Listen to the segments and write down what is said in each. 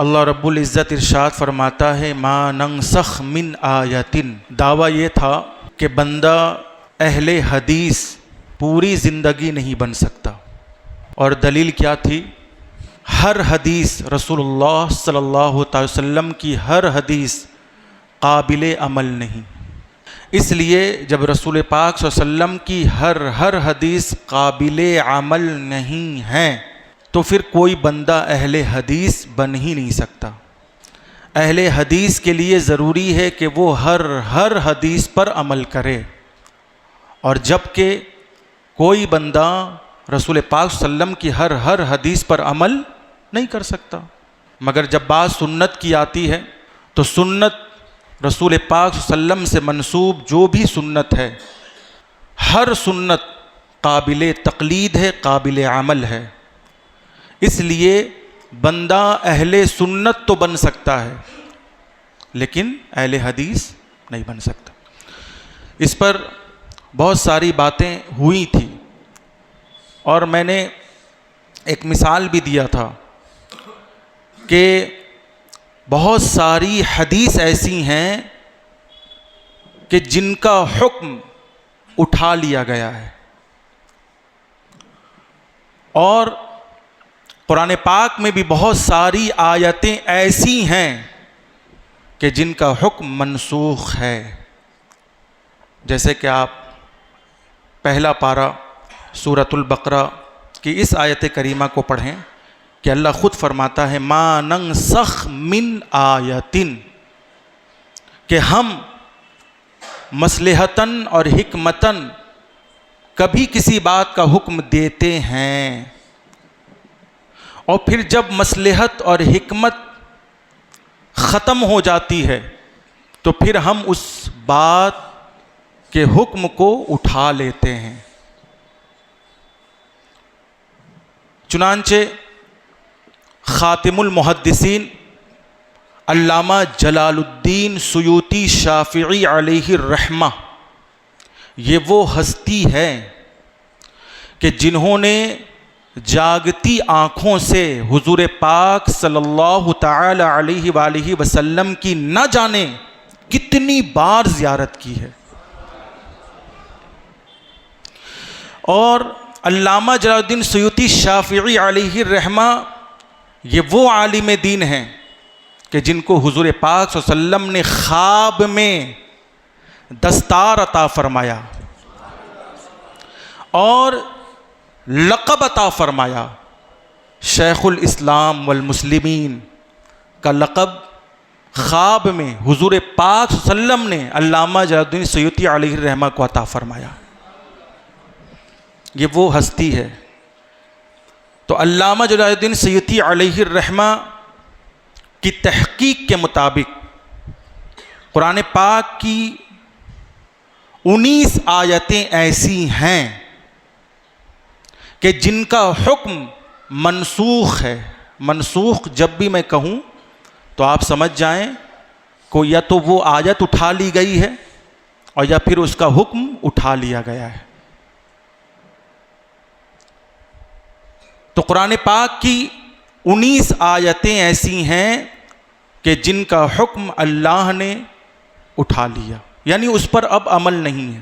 اللہ رب العزت ارشاد فرماتا ہے ما ننسخ من آیتن، دعویٰ یہ تھا کہ بندہ اہل حدیث پوری زندگی نہیں بن سکتا، اور دلیل کیا تھی؟ ہر حدیث رسول اللہ صلی اللہ تعالی وسلم کی ہر حدیث قابل عمل نہیں، اس لیے جب رسول پاک صلی اللہ علیہ وسلم کی ہر حدیث قابل عمل نہیں ہے تو پھر کوئی بندہ اہل حدیث بن ہی نہیں سکتا۔ اہل حدیث کے لیے ضروری ہے کہ وہ ہر حدیث پر عمل کرے، اور جب کہ کوئی بندہ رسول پاک صلی اللہ علیہ وسلم کی ہر حدیث پر عمل نہیں کر سکتا۔ مگر جب بات سنت کی آتی ہے تو سنت رسول پاک صلی اللہ علیہ وسلم سے منسوب جو بھی سنت ہے، ہر سنت قابل تقلید ہے، قابل عمل ہے، اس لیے بندہ اہل سنت تو بن سکتا ہے لیکن اہل حدیث نہیں بن سکتا۔ اس پر بہت ساری باتیں ہوئی تھیں، اور میں نے ایک مثال بھی دیا تھا کہ بہت ساری حدیث ایسی ہیں کہ جن کا حکم اٹھا لیا گیا ہے، اور قرآن پاک میں بھی بہت ساری آیتیں ایسی ہیں کہ جن کا حکم منسوخ ہے۔ جیسے کہ آپ پہلا پارہ سورۃ البقرہ کی اس آیت کریمہ کو پڑھیں کہ اللہ خود فرماتا ہے ما ننسخ من آیتن، کہ ہم مصلحتاً اور حکمتاً کبھی کسی بات کا حکم دیتے ہیں، اور پھر جب مصلحت اور حکمت ختم ہو جاتی ہے تو پھر ہم اس بات کے حکم کو اٹھا لیتے ہیں۔ چنانچہ خاتم المحدثین علامہ جلال الدین سیوطی شافعی علیہ الرحمہ، یہ وہ ہستی ہے کہ جنہوں نے جاگتی آنکھوں سے حضور پاک صلی اللہ تعالی علیہ وآلہ وسلم کی نہ جانے کتنی بار زیارت کی ہے، اور علامہ جلال الدین سیوطی شافعی علیہ الرحمہ یہ وہ عالم دین ہیں کہ جن کو حضور پاک صلی اللہ علیہ وسلم نے خواب میں دستار عطا فرمایا اور لقب عطا فرمایا، شیخ الاسلام والمسلمین کا لقب خواب میں حضور پاک صلی اللہ علیہ وسلم نے علامہ جلال الدین سیوطی علیہ الرحمہ کو عطا فرمایا۔ یہ وہ ہستی ہے۔ تو علامہ جلال الدین سیوطی علیہ الرحمہ کی تحقیق کے مطابق قرآن پاک کی 19 آیتیں ایسی ہیں کہ جن کا حکم منسوخ ہے۔ منسوخ جب بھی میں کہوں تو آپ سمجھ جائیں کو یا تو وہ آیت اٹھا لی گئی ہے اور یا پھر اس کا حکم اٹھا لیا گیا ہے۔ تو قرآن پاک کی 19 آیتیں ایسی ہیں کہ جن کا حکم اللہ نے اٹھا لیا، یعنی اس پر اب عمل نہیں ہے۔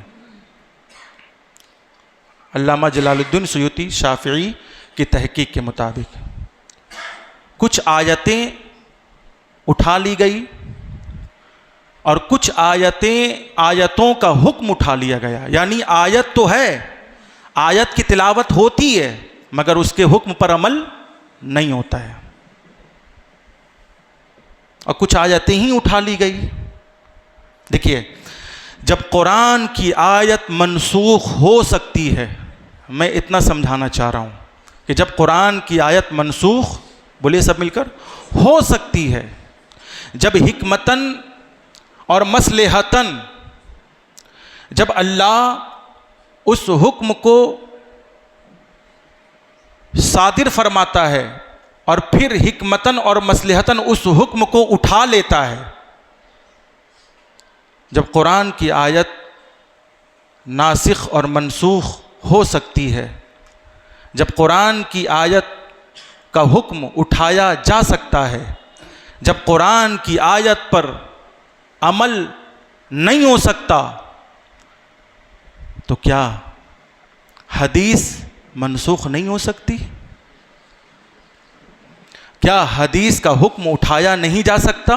علامہ جلال الدین سیوطی شافعی کی تحقیق کے مطابق کچھ آیتیں اٹھا لی گئی اور کچھ آیتوں کا حکم اٹھا لیا گیا، یعنی آیت تو ہے، آیت کی تلاوت ہوتی ہے مگر اس کے حکم پر عمل نہیں ہوتا ہے، اور کچھ آیتیں ہی اٹھا لی گئی۔ دیکھیے، جب قرآن کی آیت منسوخ ہو سکتی ہے، میں اتنا سمجھانا چاہ رہا ہوں کہ جب قرآن کی آیت منسوخ، بولیے سب مل کر، ہو سکتی ہے، جب حکمتاً اور مصلحتاً جب اللہ اس حکم کو صادر فرماتا ہے اور پھر حکمتاً اور مصلحتاً اس حکم کو اٹھا لیتا ہے، جب قرآن کی آیت ناسخ اور منسوخ ہو سکتی ہے، جب قرآن کی آیت کا حکم اٹھایا جا سکتا ہے، جب قرآن کی آیت پر عمل نہیں ہو سکتا تو کیا حدیث منسوخ نہیں ہو سکتی؟ کیا حدیث کا حکم اٹھایا نہیں جا سکتا؟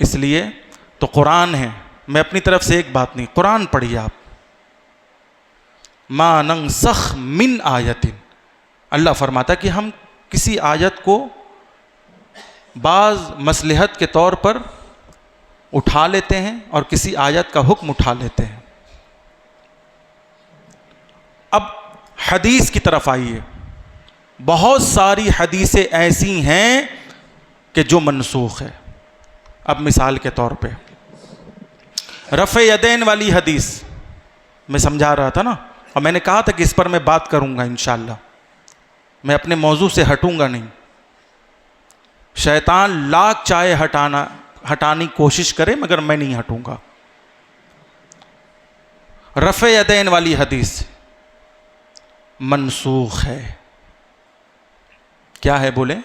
اس لیے تو قرآن ہے. میں اپنی طرف سے ایک بات نہیں، قرآن پڑھیے آپ. ما ننسخ من آیت، اللہ فرماتا کہ ہم کسی آیت کو بعض مصلحت کے طور پر اٹھا لیتے ہیں اور کسی آیت کا حکم اٹھا لیتے ہیں. اب حدیث کی طرف آئیے. بہت ساری حدیثیں ایسی ہیں کہ جو منسوخ ہے. اب مثال کے طور پہ رفع یدین والی حدیث میں سمجھا رہا تھا نا، اور میں نے کہا تھا کہ اس پر میں بات کروں گا انشاءاللہ. میں اپنے موضوع سے ہٹوں گا نہیں. شیطان لاکھ چاہے ہٹانے کی کوشش کرے مگر میں نہیں ہٹوں گا. رفع یدین والی حدیث منسوخ ہے. کیا ہے بولیں؟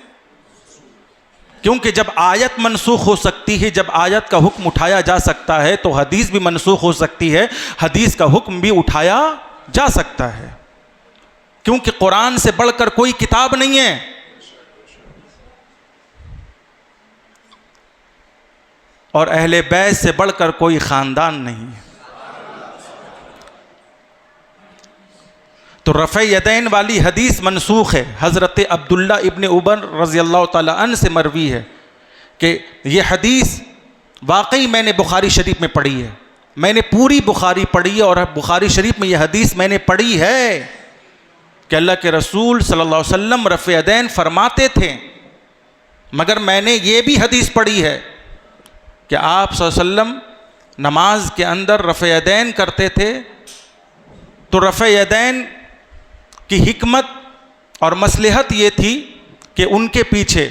کیونکہ جب آیت منسوخ ہو سکتی ہے، جب آیت کا حکم اٹھایا جا سکتا ہے تو حدیث بھی منسوخ ہو سکتی ہے، حدیث کا حکم بھی اٹھایا جا سکتا ہے. کیونکہ قرآن سے بڑھ کر کوئی کتاب نہیں ہے. اور اہل بیت سے بڑھ کر کوئی خاندان نہیں ہے. تو رفع یدین والی حدیث منسوخ ہے. حضرت عبداللہ ابن عمر رضی اللہ تعالی عنہ سے مروی ہے کہ یہ حدیث واقعی میں نے بخاری شریف میں پڑھی ہے. میں نے پوری بخاری پڑھی ہے اور بخاری شریف میں یہ حدیث میں نے پڑھی ہے کہ اللہ کے رسول صلی اللہ علیہ وسلم رفع یدین فرماتے تھے. مگر میں نے یہ بھی حدیث پڑھی ہے کہ آپ صلی اللہ علیہ وسلم نماز کے اندر رفع یدین کرتے تھے. تو رفع یدین کی حکمت اور مصلحت یہ تھی کہ ان کے پیچھے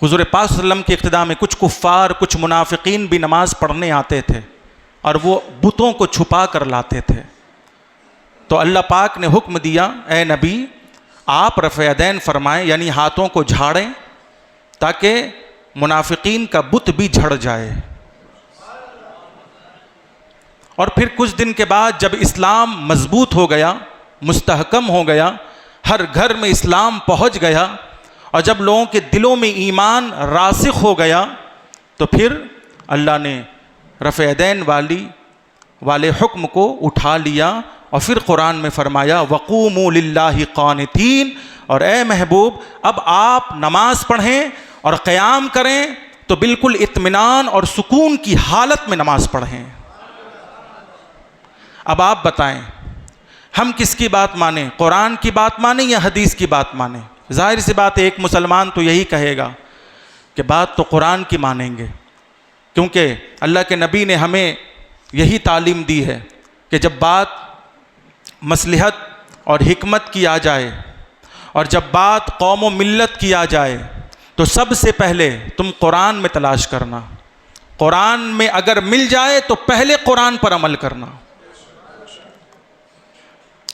حضور پاک صلی اللہ علیہ وسلم کے اقتداء میں کچھ کفار، کچھ منافقین بھی نماز پڑھنے آتے تھے اور وہ بتوں کو چھپا کر لاتے تھے. تو اللہ پاک نے حکم دیا، اے نبی آپ رفع یدین فرمائیں، یعنی ہاتھوں کو جھاڑیں تاکہ منافقین کا بت بھی جھڑ جائے. اور پھر کچھ دن کے بعد جب اسلام مضبوط ہو گیا، مستحکم ہو گیا، ہر گھر میں اسلام پہنچ گیا اور جب لوگوں کے دلوں میں ایمان راسخ ہو گیا تو پھر اللہ نے رفع یدین والے حکم کو اٹھا لیا اور پھر قرآن میں فرمایا وقوموا للہ قانتین. اور اے محبوب اب آپ نماز پڑھیں اور قیام کریں تو بالکل اطمینان اور سکون کی حالت میں نماز پڑھیں. اب آپ بتائیں ہم کس کی بات مانیں؟ قرآن کی بات مانیں یا حدیث کی بات مانیں؟ ظاہر سی بات ہے ایک مسلمان تو یہی کہے گا کہ بات تو قرآن کی مانیں گے، کیونکہ اللہ کے نبی نے ہمیں یہی تعلیم دی ہے کہ جب بات مصلحت اور حکمت کی آ جائے اور جب بات قوم و ملت کی آ جائے تو سب سے پہلے تم قرآن میں تلاش کرنا. قرآن میں اگر مل جائے تو پہلے قرآن پر عمل کرنا.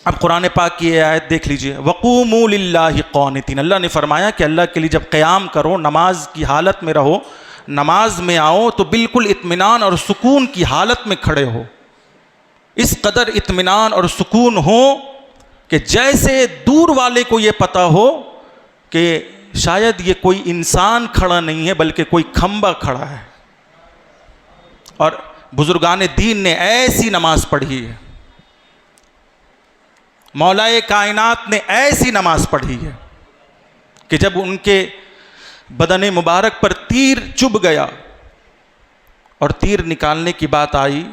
اب قرآن پاک کی یہ آیت دیکھ لیجئے، وقوموا للہ قانتین. اللہ نے فرمایا کہ اللہ کے لیے جب قیام کرو، نماز کی حالت میں رہو، نماز میں آؤ تو بالکل اطمینان اور سکون کی حالت میں کھڑے ہو. اس قدر اطمینان اور سکون ہو کہ جیسے دور والے کو یہ پتہ ہو کہ شاید یہ کوئی انسان کھڑا نہیں ہے بلکہ کوئی کھمبا کھڑا ہے. اور بزرگان دین نے ایسی نماز پڑھی ہے، مولائے کائنات نے ایسی نماز پڑھی ہے کہ جب ان کے بدن مبارک پر تیر چبھ گیا اور تیر نکالنے کی بات آئی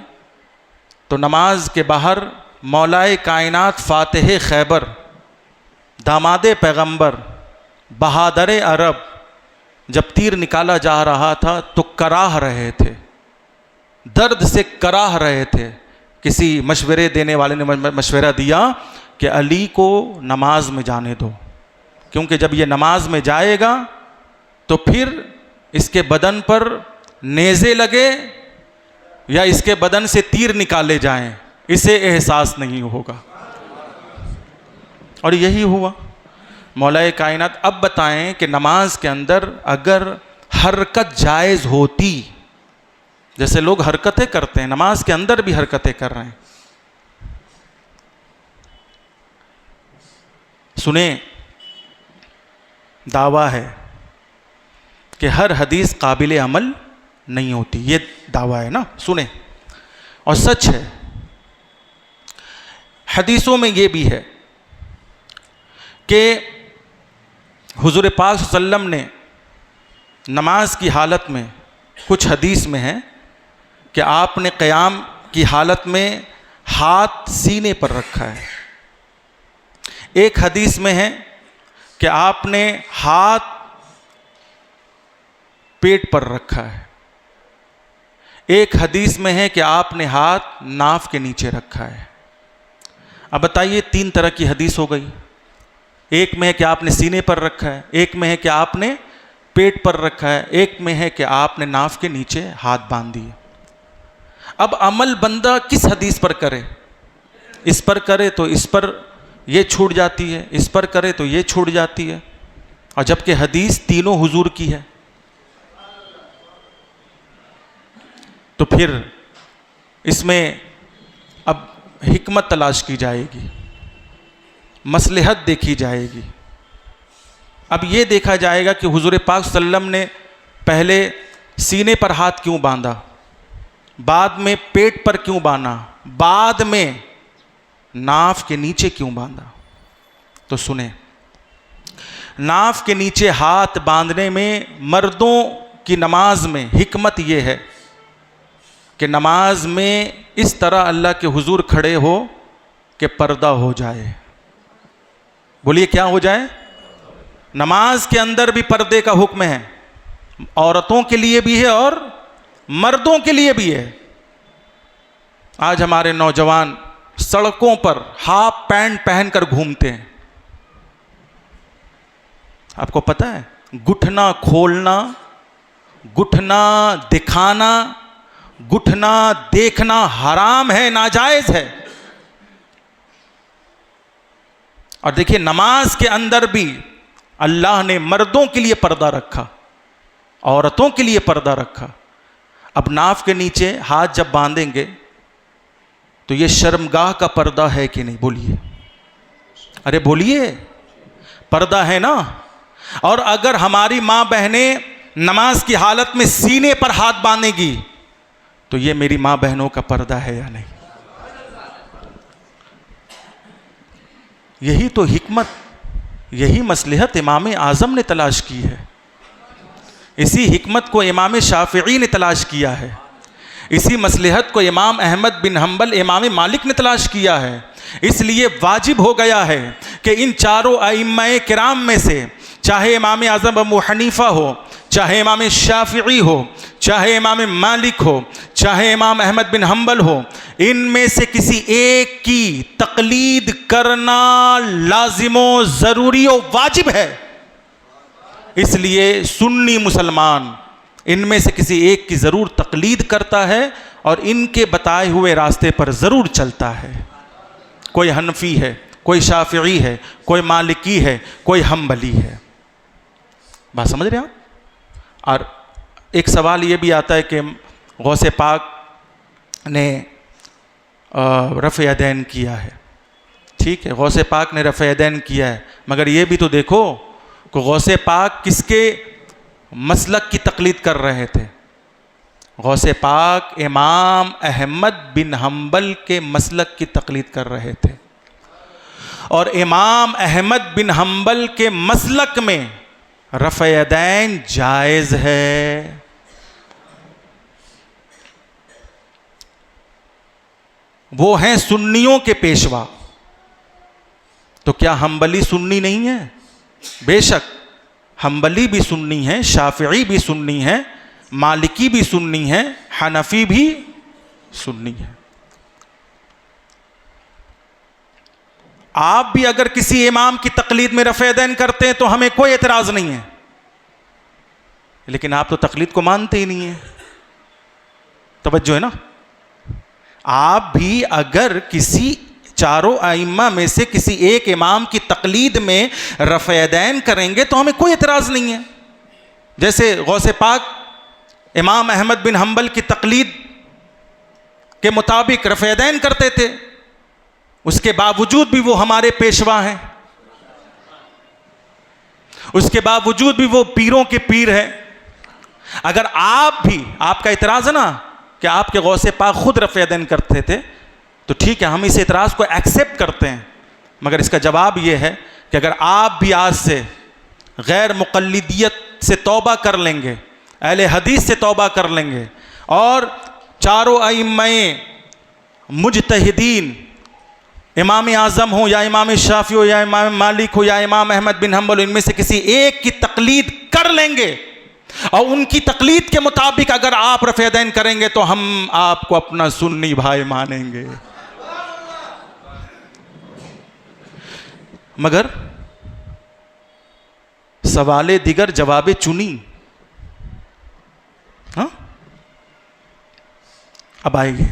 تو نماز کے باہر مولائے کائنات فاتح خیبر، داماد پیغمبر، بہادر عرب جب تیر نکالا جا رہا تھا تو کراہ رہے تھے، درد سے کراہ رہے تھے. کسی مشورے دینے والے نے مشورہ دیا کہ علی کو نماز میں جانے دو، کیونکہ جب یہ نماز میں جائے گا تو پھر اس کے بدن پر نیزے لگے یا اس کے بدن سے تیر نکالے جائیں اسے احساس نہیں ہوگا. اور یہی ہوا. مولا کائنات اب بتائیں کہ نماز کے اندر اگر حرکت جائز ہوتی، جیسے لوگ حرکتیں کرتے ہیں، نماز کے اندر بھی حرکتیں کر رہے ہیں. سنیں، دعویٰ ہے کہ ہر حدیث قابل عمل نہیں ہوتی، یہ دعویٰ ہے نا، سنیں. اور سچ ہے، حدیثوں میں یہ بھی ہے کہ حضور پاک صلی اللہ علیہ وسلم نے نماز کی حالت میں، کچھ حدیث میں ہے کہ آپ نے قیام کی حالت میں ہاتھ سینے پر رکھا ہے. ایک حدیث میں ہے کہ آپ نے ہاتھ پیٹ پر رکھا ہے. ایک حدیث میں ہے کہ آپ نے ہاتھ ناف کے نیچے رکھا ہے. اب بتائیے، 3 طرح کی حدیث ہو گئی. ایک میں ہے کہ آپ نے سینے پر رکھا ہے، ایک میں ہے کہ آپ نے پیٹ پر رکھا ہے، ایک میں ہے کہ آپ نے ناف کے نیچے ہاتھ باندھ دیے. اب عمل بندہ کس حدیث پر کرے؟ اس پر کرے تو اس پر یہ چھوٹ جاتی ہے، اس پر کرے تو یہ چھوٹ جاتی ہے، اور جبکہ حدیث تینوں حضور کی ہے. تو پھر اس میں اب حکمت تلاش کی جائے گی، مصلحت دیکھی جائے گی. اب یہ دیکھا جائے گا کہ حضور پاک صلی اللہ علیہ وسلم نے پہلے سینے پر ہاتھ کیوں باندھا، بعد میں پیٹ پر کیوں باندھا، بعد میں ناف کے نیچے کیوں باندھا. تو سنیں، ناف کے نیچے ہاتھ باندھنے میں مردوں کی نماز میں حکمت یہ ہے کہ نماز میں اس طرح اللہ کے حضور کھڑے ہو کہ پردہ ہو جائے. بولیے کیا ہو جائے؟ نماز کے اندر بھی پردے کا حکم ہے، عورتوں کے لیے بھی ہے اور مردوں کے لیے بھی ہے. آج ہمارے نوجوان سڑکوں پر ہاف پینٹ پہن کر گھومتے ہیں. آپ کو پتہ ہے گٹھنا کھولنا، گٹھنا دکھانا، گٹھنا دیکھنا حرام ہے، ناجائز ہے. اور دیکھیے نماز کے اندر بھی اللہ نے مردوں کے لیے پردہ رکھا، عورتوں کے لیے پردہ رکھا. اب ناف کے نیچے ہاتھ جب باندھیں گے تو یہ شرمگاہ کا پردہ ہے کہ نہیں؟ بولیے، ارے بولیے، پردہ ہے نا. اور اگر ہماری ماں بہنیں نماز کی حالت میں سینے پر ہاتھ باندھیں گی تو یہ میری ماں بہنوں کا پردہ ہے یا نہیں؟ یہی تو حکمت، یہی مصلحت امام اعظم نے تلاش کی ہے. اسی حکمت کو امام شافعی نے تلاش کیا ہے. اسی مصلحت کو امام احمد بن حنبل، امام مالک نے تلاش کیا ہے. اس لیے واجب ہو گیا ہے کہ ان چاروں ائمہ کرام میں سے، چاہے امام اعظم ابو حنیفہ ہو، چاہے امام شافعی ہو، چاہے امام مالک ہو، چاہے امام احمد بن حنبل ہو، ان میں سے کسی ایک کی تقلید کرنا لازم و ضروری و واجب ہے. اس لیے سنی مسلمان ان میں سے کسی ایک کی ضرور تقلید کرتا ہے اور ان کے بتائے ہوئے راستے پر ضرور چلتا ہے. کوئی حنفی ہے، کوئی شافعی ہے، کوئی مالکی ہے، کوئی حنبلی ہے. بات سمجھ رہے ہیں آپ؟ اور ایک سوال یہ بھی آتا ہے کہ غوث پاک نے رفع یدین کیا ہے. ٹھیک ہے، غوث پاک نے رفع یدین کیا ہے، مگر یہ بھی تو دیکھو کہ غوث پاک کس کے مسلک کی تقلید کر رہے تھے؟ غوث پاک امام احمد بن حنبل کے مسلک کی تقلید کر رہے تھے. اور امام احمد بن حنبل کے مسلک میں رفع یدین جائز ہے. وہ ہیں سنیوں کے پیشوا. تو کیا حنبلی سنی نہیں ہے؟ بے شک حنبلی بھی سنی ہے، شافعی بھی سنی ہے، مالکی بھی سنی ہے، حنفی بھی سنی ہے. آپ بھی اگر کسی امام کی تقلید میں رفع یدین کرتے ہیں تو ہمیں کوئی اعتراض نہیں ہے، لیکن آپ تو تقلید کو مانتے ہی نہیں ہیں. توجہ ہے نا؟ آپ بھی اگر کسی، چاروں ائمہ میں سے کسی ایک امام کی تقلید میں رفع یدین کریں گے تو ہمیں کوئی اعتراض نہیں ہے. جیسے غوث پاک امام احمد بن حنبل کی تقلید کے مطابق رفع یدین کرتے تھے، اس کے باوجود بھی وہ ہمارے پیشوا ہیں، اس کے باوجود بھی وہ پیروں کے پیر ہیں. اگر آپ بھی، آپ کا اعتراض ہے نا کہ آپ کے غوث پاک خود رفع یدین کرتے تھے، تو ٹھیک ہے، ہم اس اعتراض کو ایکسیپٹ کرتے ہیں، مگر اس کا جواب یہ ہے کہ اگر آپ بھی آج سے غیر مقلدیت سے توبہ کر لیں گے، اہل حدیث سے توبہ کر لیں گے، اور چاروں ائمہ مجتہدین، امام اعظم ہو یا امام شافعی ہو یا امام مالک ہو یا امام احمد بن حنبل، ان میں سے کسی ایک کی تقلید کر لیں گے اور ان کی تقلید کے مطابق اگر آپ رفع یدین کریں گے تو ہم آپ کو اپنا سنی بھائی مانیں گے. مگر سوال دیگر جواب چنی. ہاں اب آئیں گے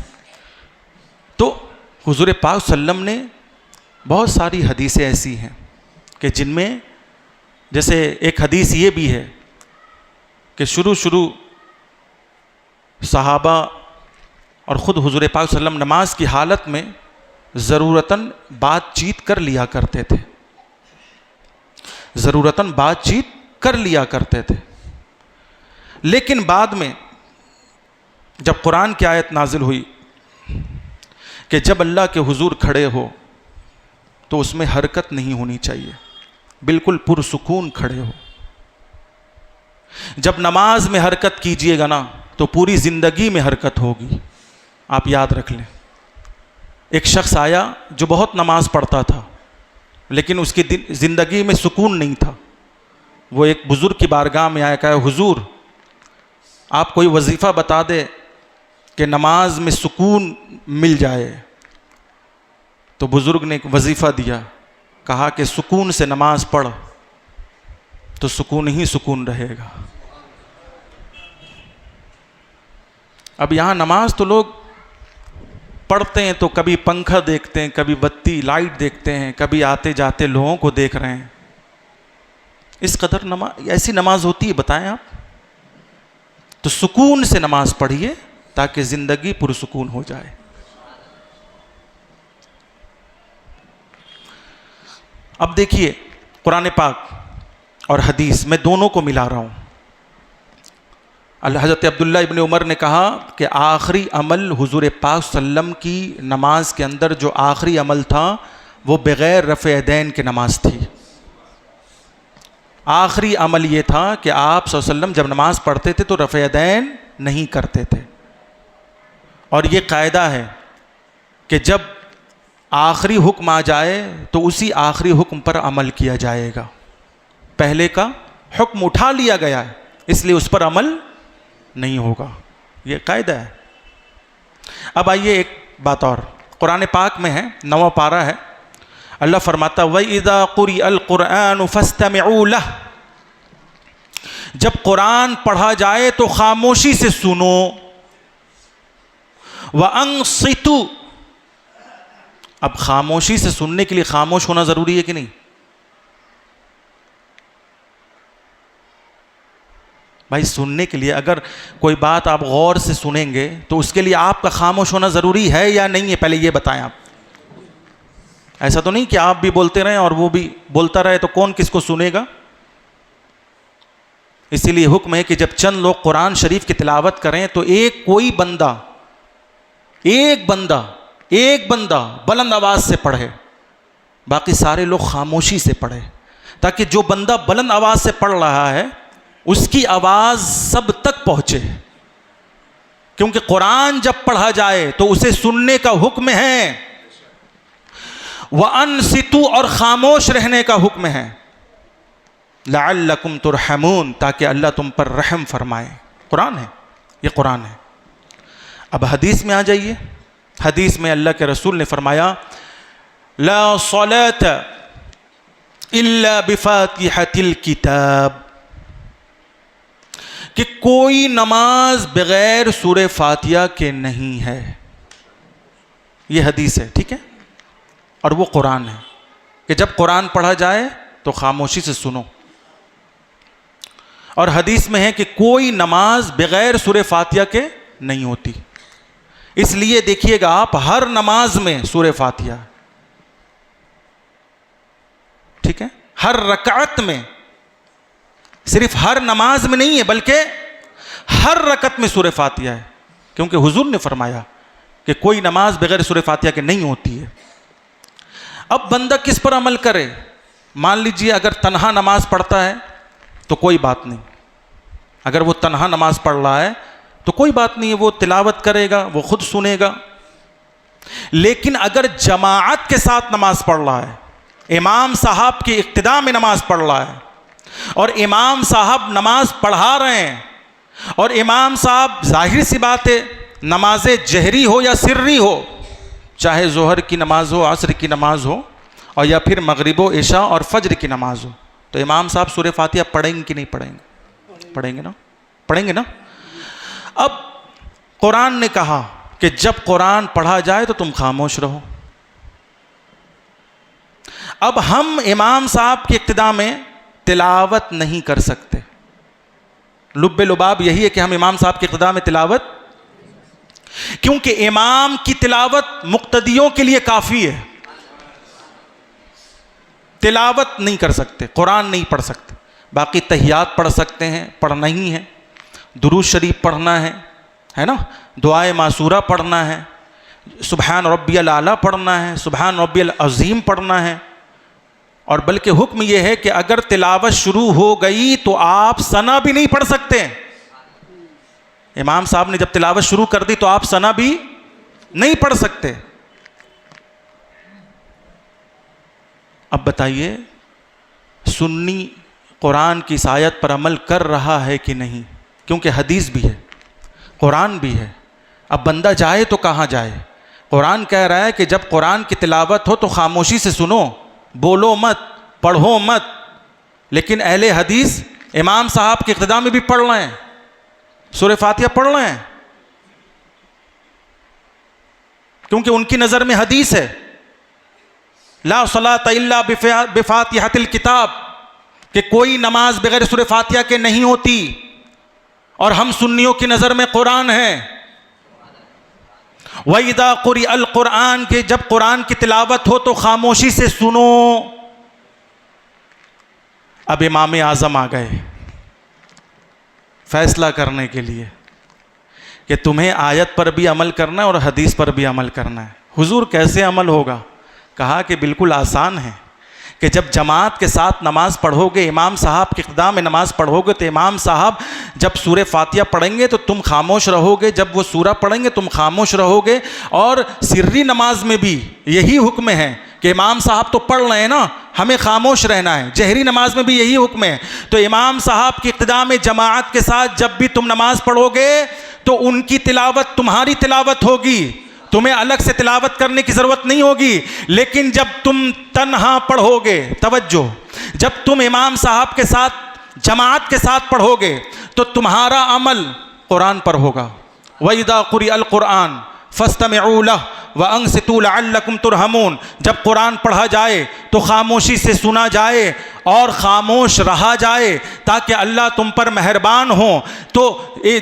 تو حضور پاک صلی اللہ علیہ وسلم نے بہت ساری حدیثیں ایسی ہیں کہ جن میں، جیسے ایک حدیث یہ بھی ہے کہ شروع صحابہ اور خود حضور پاک صلی اللہ علیہ وسلم نماز کی حالت میں ضرورتاً بات چیت کر لیا کرتے تھے، ضرورتاً بات چیت کر لیا کرتے تھے. لیکن بعد میں جب قرآن کی آیت نازل ہوئی کہ جب اللہ کے حضور کھڑے ہو تو اس میں حرکت نہیں ہونی چاہیے، بالکل پرسکون کھڑے ہو. جب نماز میں حرکت کیجئے گا نا تو پوری زندگی میں حرکت ہوگی. آپ یاد رکھ لیں، ایک شخص آیا جو بہت نماز پڑھتا تھا لیکن اس کی زندگی میں سکون نہیں تھا. وہ ایک بزرگ کی بارگاہ میں آیا، کہا حضور آپ کوئی وظیفہ بتا دے کہ نماز میں سکون مل جائے. تو بزرگ نے ایک وظیفہ دیا، کہا کہ سکون سے نماز پڑھ تو سکون ہی سکون رہے گا. اب یہاں نماز تو لوگ پڑھتے ہیں تو کبھی پنکھا دیکھتے ہیں، کبھی بتی لائٹ دیکھتے ہیں، کبھی آتے جاتے لوگوں کو دیکھ رہے ہیں. اس قدر نماز، ایسی نماز ہوتی ہے بتائیں آپ؟ تو سکون سے نماز پڑھیے تاکہ زندگی پرسکون ہو جائے. اب دیکھیے قرآن پاک اور حدیث میں دونوں کو ملا رہا ہوں. حضرت عبداللہ ابن عمر نے کہا کہ آخری عمل حضور پاک صلی اللہ علیہ وسلم کی نماز کے اندر جو آخری عمل تھا وہ بغیر رفع یدین کی نماز تھی. آخری عمل یہ تھا کہ آپ صلی اللہ علیہ وسلم جب نماز پڑھتے تھے تو رفع یدین نہیں کرتے تھے. اور یہ قاعدہ ہے کہ جب آخری حکم آ جائے تو اسی آخری حکم پر عمل کیا جائے گا. پہلے کا حکم اٹھا لیا گیا ہے اس لیے اس پر عمل نہیں ہوگا، یہ قاعدہ ہے. اب آئیے ایک بات اور قرآن پاک میں ہے، 9واں پارہ ہے. اللہ فرماتا وَإِذَا قُرِئَ الْقُرْآنُ فَاسْتَمِعُوا لَهُ، جب قرآن پڑھا جائے تو خاموشی سے سنو. وَأَنصِتُوا، اب خاموشی سے سننے کے لیے خاموش ہونا ضروری ہے کہ نہیں؟ بھائی سننے کے لیے اگر کوئی بات آپ غور سے سنیں گے تو اس کے لیے آپ کا خاموش ہونا ضروری ہے یا نہیں ہے؟ پہلے یہ بتائیں آپ. ایسا تو نہیں کہ آپ بھی بولتے رہیں اور وہ بھی بولتا رہے تو کون کس کو سنے گا. اسی لیے حکم ہے کہ جب چند لوگ قرآن شریف کی تلاوت کریں تو ایک بندہ بلند آواز سے پڑھے، باقی سارے لوگ خاموشی سے پڑھے، تاکہ جو بندہ بلند آواز سے پڑھ رہا ہے اس کی آواز سب تک پہنچے. کیونکہ قرآن جب پڑھا جائے تو اسے سننے کا حکم ہے. وَأَنصِتُوا، اور خاموش رہنے کا حکم ہے. لَعَلَّكُمْ تُرْحَمُونَ، تاکہ اللہ تم پر رحم فرمائے. قرآن ہے، یہ قرآن ہے. اب حدیث میں آ جائیے. حدیث میں اللہ کے رسول نے فرمایا لا صلاة الا بفاتحة الكتاب، کہ کوئی نماز بغیر سورہ فاتحہ کے نہیں ہے. یہ حدیث ہے، ٹھیک ہے. اور وہ قرآن ہے کہ جب قرآن پڑھا جائے تو خاموشی سے سنو. اور حدیث میں ہے کہ کوئی نماز بغیر سورہ فاتحہ کے نہیں ہوتی. اس لیے دیکھیے گا آپ ہر نماز میں سورہ فاتحہ, ٹھیک ہے, ہر رکعت میں, صرف ہر نماز میں نہیں ہے بلکہ ہر رکعت میں سورہ فاتحہ ہے, کیونکہ حضور نے فرمایا کہ کوئی نماز بغیر سورہ فاتحہ کے نہیں ہوتی ہے. اب بندہ کس پر عمل کرے؟ مان لیجئے اگر تنہا نماز پڑھتا ہے تو کوئی بات نہیں, اگر وہ تنہا نماز پڑھ رہا ہے تو کوئی بات نہیں ہے, وہ تلاوت کرے گا, وہ خود سنے گا. لیکن اگر جماعت کے ساتھ نماز پڑھ رہا ہے, امام صاحب کی اقتداء میں نماز پڑھ رہا ہے, اور امام صاحب نماز پڑھا رہے ہیں, اور امام صاحب ظاہر سی بات ہے نماز جہری ہو یا سری ہو, چاہے ظہر کی نماز ہو, عصر کی نماز ہو, اور یا پھر مغرب و عشاء اور فجر کی نماز ہو, تو امام صاحب سورہ فاتحہ پڑھیں گے کہ نہیں پڑھیں گے؟ پڑھیں گے نا, پڑھیں گے نا. اب قرآن نے کہا کہ جب قرآن پڑھا جائے تو تم خاموش رہو. اب ہم امام صاحب کی اقتداء میں تلاوت نہیں کر سکتے. لب لباب یہی ہے کہ ہم امام صاحب کی اقتداء میں تلاوت, کیونکہ امام کی تلاوت مقتدیوں کے لیے کافی ہے, تلاوت نہیں کر سکتے, قرآن نہیں پڑھ سکتے. باقی تحیات پڑھ سکتے ہیں, پڑھنا ہی ہے, درود شریف پڑھنا ہے نا, دعائے معصورہ پڑھنا ہے, سبحان ربی الاعلیٰ پڑھنا ہے, سبحان ربی العظیم پڑھنا ہے. اور بلکہ حکم یہ ہے کہ اگر تلاوت شروع ہو گئی تو آپ ثنا بھی نہیں پڑھ سکتے. امام صاحب نے جب تلاوت شروع کر دی تو آپ ثنا بھی نہیں پڑھ سکتے. اب بتائیے سنی قرآن کی اس آیت پر عمل کر رہا ہے کہ نہیں؟ کیونکہ حدیث بھی ہے, قرآن بھی ہے. اب بندہ جائے تو کہاں جائے؟ قرآن کہہ رہا ہے کہ جب قرآن کی تلاوت ہو تو خاموشی سے سنو, بولو مت, پڑھو مت. لیکن اہل حدیث امام صاحب کی اقتداء میں بھی پڑھ رہے ہیں, سورہ فاتحہ پڑھ رہے ہیں, کیونکہ ان کی نظر میں حدیث ہے لا صلاۃ الا بفاتحۃ الکتاب, کہ کوئی نماز بغیر سورہ فاتحہ کے نہیں ہوتی. اور ہم سنیوں کی نظر میں قرآن ہے. وَإِذَا قُرِئَ الْقُرْآنَ, کہ جب قرآن کی تلاوت ہو تو خاموشی سے سنو. اب امام اعظم آ گئے فیصلہ کرنے کے لیے کہ تمہیں آیت پر بھی عمل کرنا ہے اور حدیث پر بھی عمل کرنا ہے. حضور کیسے عمل ہوگا؟ کہا کہ بالکل آسان ہے, کہ جب جماعت کے ساتھ نماز پڑھو گے, امام صاحب کی اقتداء میں نماز پڑھو گے, تو امام صاحب جب سورہ فاتحہ پڑھیں گے تو تم خاموش رہو گے, جب وہ سورہ پڑھیں گے تم خاموش رہو گے. اور سری نماز میں بھی یہی حکم ہے کہ امام صاحب تو پڑھ رہے ہیں نا, ہمیں خاموش رہنا ہے. جہری نماز میں بھی یہی حکم ہے. تو امام صاحب کی اقتداء میں جماعت کے ساتھ جب بھی تم نماز پڑھو گے تو ان کی تلاوت تمہاری تلاوت ہوگی, تمہیں الگ سے تلاوت کرنے کی ضرورت نہیں ہوگی. لیکن جب تم تنہا پڑھو گے, توجہ, جب تم امام صاحب کے ساتھ جماعت کے ساتھ پڑھو گے تو تمہارا عمل قرآن پر ہوگا. وَإِذَا قُرِئَ الْقُرْآنُ فَاسْتَمِعُوا لَهُ وَأَنصِتُوا لَعَلَّكُمْ تُرْحَمُونَ, جب قرآن پڑھا جائے تو خاموشی سے سنا جائے اور خاموش رہا جائے تاکہ اللہ تم پر مہربان ہوں. تو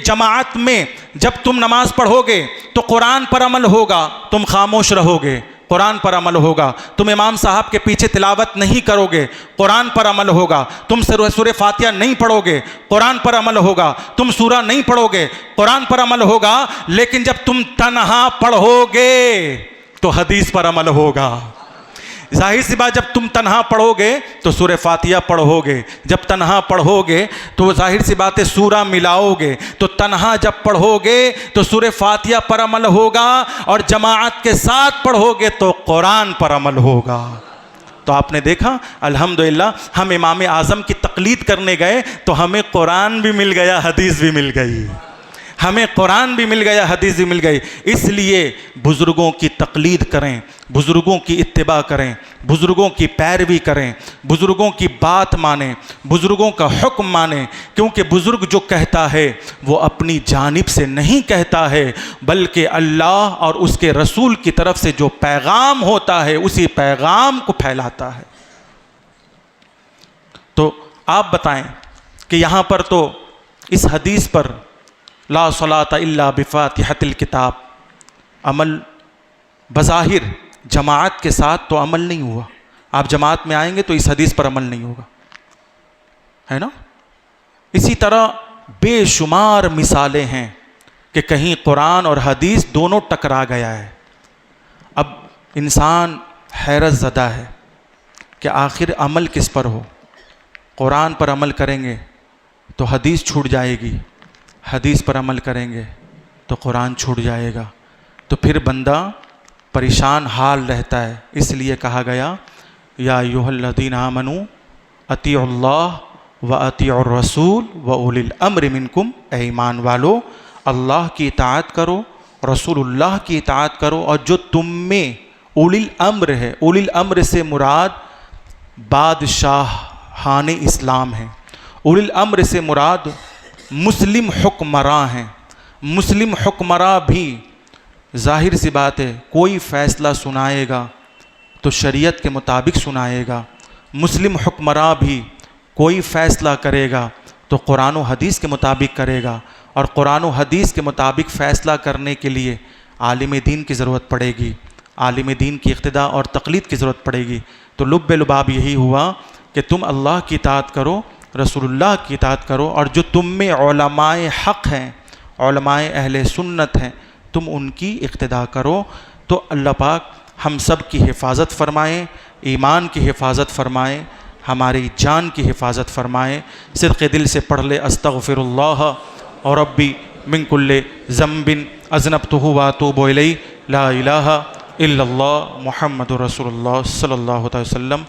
جماعت میں جب تم نماز پڑھو گے تو قرآن پر عمل ہوگا, تم خاموش رہو گے, قرآن پر عمل ہوگا. تم امام صاحب کے پیچھے تلاوت نہیں کرو گے, قرآن پر عمل ہوگا. تم سورہ فاتحہ نہیں پڑھو گے, قرآن پر عمل ہوگا. تم سورہ نہیں پڑھو گے, قرآن پر عمل ہوگا. لیکن جب تم تنہا پڑھو گے تو حدیث پر عمل ہوگا. ظاہر سی بات, جب تم تنہا پڑھو گے تو سورہ فاتحہ پڑھو گے, جب تنہا پڑھو گے تو ظاہر سی بات ہے سورہ ملاؤ گے. تو تنہا جب پڑھو گے تو سورہ فاتحہ پر عمل ہوگا, اور جماعت کے ساتھ پڑھو گے تو قرآن پر عمل ہوگا. تو آپ نے دیکھا الحمدللہ ہم امام اعظم کی تقلید کرنے گئے تو ہمیں قرآن بھی مل گیا, حدیث بھی مل گئی. ہمیں قرآن بھی مل گیا، حدیث بھی مل گئی، اس لیے بزرگوں کی تقلید کریں، بزرگوں کی اتباع کریں، بزرگوں کی پیروی کریں، بزرگوں کی بات مانیں، بزرگوں کا حکم مانیں، کیونکہ بزرگ جو کہتا ہے وہ اپنی جانب سے نہیں کہتا ہے، بلکہ اللہ اور اس کے رسول کی طرف سے جو پیغام ہوتا ہے اسی پیغام کو پھیلاتا ہے۔ تو آپ بتائیں کہ یہاں پر تو اس حدیث پر لا صلاۃ الا بفاتحۃ الکتاب عمل بظاہر جماعت کے ساتھ تو عمل نہیں ہوا۔ آپ جماعت میں آئیں گے تو اس حدیث پر عمل نہیں ہوگا، ہے نا؟ اسی طرح بے شمار مثالیں ہیں کہ کہیں قرآن اور حدیث دونوں ٹکرا گیا ہے۔ اب انسان حیرت زدہ ہے کہ آخر عمل کس پر ہو؟ قرآن پر عمل کریں گے تو حدیث چھوٹ جائے گی، حدیث پر عمل کریں گے تو قرآن چھوٹ جائے گا، تو پھر بندہ پریشان حال رہتا ہے۔ اس لیے کہا گیا یا ایھا الذین آمنوا اطیعوا اللہ واطیعوا الرسول واولی الامر منکم، اے ایمان والو اللہ کی اطاعت کرو، رسول اللہ کی اطاعت کرو، اور جو تم میں اولی الامر ہے، اولی الامر سے مراد بادشاہان اسلام ہیں، اولی الامر سے مراد مسلم حکمراں ہیں۔ مسلم حکمراں بھی ظاہر سی بات ہے کوئی فیصلہ سنائے گا تو شریعت کے مطابق سنائے گا، مسلم حکمراں بھی کوئی فیصلہ کرے گا تو قرآن و حدیث کے مطابق کرے گا، اور قرآن و حدیث کے مطابق فیصلہ کرنے کے لیے عالم دین کی ضرورت پڑے گی، عالم دین کی اقتداء اور تقلید کی ضرورت پڑے گی۔ تو لب لباب یہی ہوا کہ تم اللہ کی اطاعت کرو، رسول اللہ کی اطاعت کرو، اور جو تم میں علماء حق ہیں، علماء اہل سنت ہیں، تم ان کی اقتداء کرو۔ تو اللہ پاک ہم سب کی حفاظت فرمائیں، ایمان کی حفاظت فرمائیں، ہماری جان کی حفاظت فرمائیں۔ صدق دل سے پڑھ لے استغفر اللہ اور ربی من کل ذنب اذنبتہ واتوب الیہ، لا الہ الا اللہ محمد رسول اللہ صلی اللہ علیہ وسلم۔